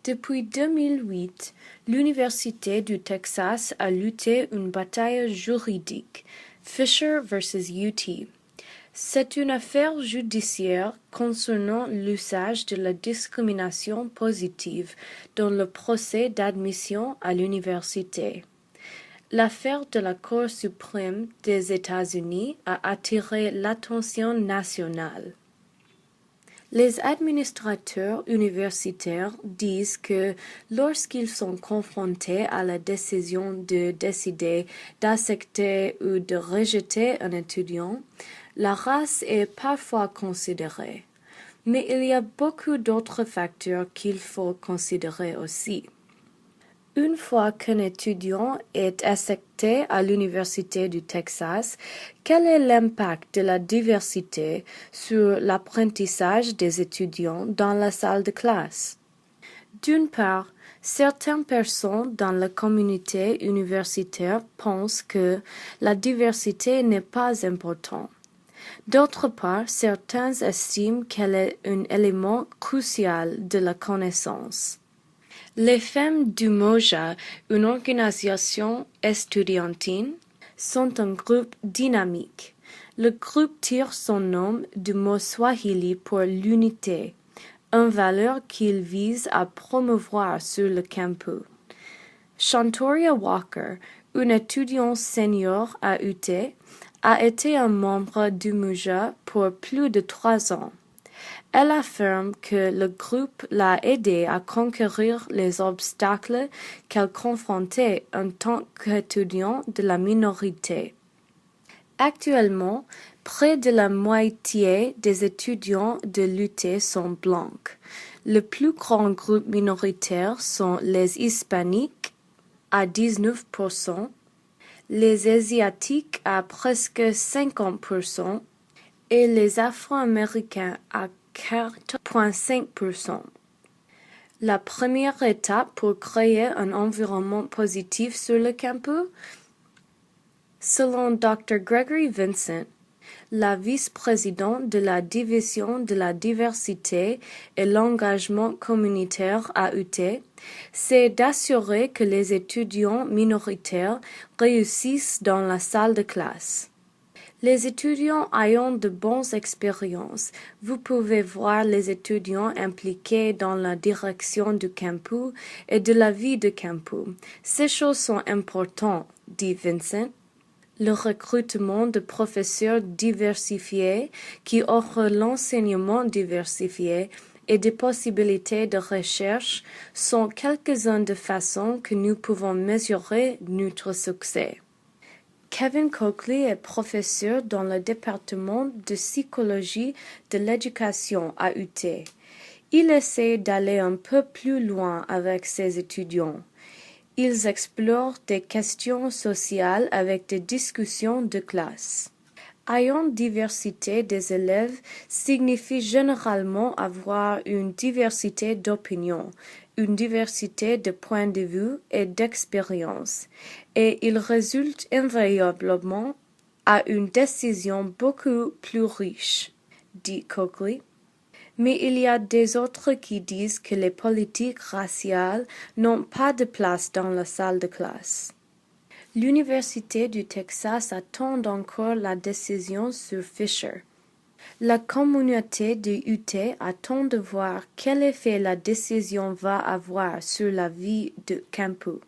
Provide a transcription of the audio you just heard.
Depuis 2008, l'Université du Texas a lutté une bataille juridique, Fisher vs. UT. C'est une affaire judiciaire concernant l'usage de la discrimination positive dans le procès d'admission à l'université. L'affaire de la Cour suprême des États-Unis a attiré l'attention nationale. Les administrateurs universitaires disent que lorsqu'ils sont confrontés à la décision de décider d'accepter ou de rejeter un étudiant, la race est parfois considérée. Mais il y a beaucoup d'autres facteurs qu'il faut considérer aussi. Une fois qu'un étudiant est accepté à l'Université du Texas, quel est l'impact de la diversité sur l'apprentissage des étudiants dans la salle de classe? D'une part, certaines personnes dans la communauté universitaire pensent que la diversité n'est pas importante. D'autre part, certains estiment qu'elle est un élément crucial de la connaissance. Les femmes du Moja, une organisation estudiantine, sont un groupe dynamique. Le groupe tire son nom du mot swahili pour l'unité, une valeur qu'il vise à promouvoir sur le campus. Shantoria Walker, une étudiante senior à UT, a été un membre du Moja pour plus de 3 ans. Elle affirme que le groupe l'a aidé à conquérir les obstacles qu'elle confrontait en tant qu'étudiant de la minorité. Actuellement, près de la moitié des étudiants de l'UT sont blancs. Le plus grand groupe minoritaire sont les hispaniques à 19%, les asiatiques à presque 50% et les afro-américains à 4,5%. La première étape pour créer un environnement positif sur le campus? Selon Dr. Gregory Vincent, la vice-présidente de la division de la diversité et l'engagement communautaire à UT, c'est d'assurer que les étudiants minoritaires réussissent dans la salle de classe. Les étudiants ayant de bonnes expériences, vous pouvez voir les étudiants impliqués dans la direction du campus et de la vie de campus. Ces choses sont importantes, dit Vincent. Le recrutement de professeurs diversifiés qui offrent l'enseignement diversifié et des possibilités de recherche sont quelques-unes des façons que nous pouvons mesurer notre succès. Kevin Coakley est professeur dans le département de psychologie de l'éducation à UT. Il essaie d'aller un peu plus loin avec ses étudiants. Ils explorent des questions sociales avec des discussions de classe. Ayant diversité des élèves signifie généralement avoir une diversité d'opinions, une diversité de points de vue et d'expérience, et il résulte invariablement à une décision beaucoup plus riche, dit Coakley. Mais il y a des autres qui disent que les politiques raciales n'ont pas de place dans la salle de classe. L'Université du Texas attend encore la décision sur Fisher. La communauté de UT attend de voir quel effet la décision va avoir sur la vie de campus.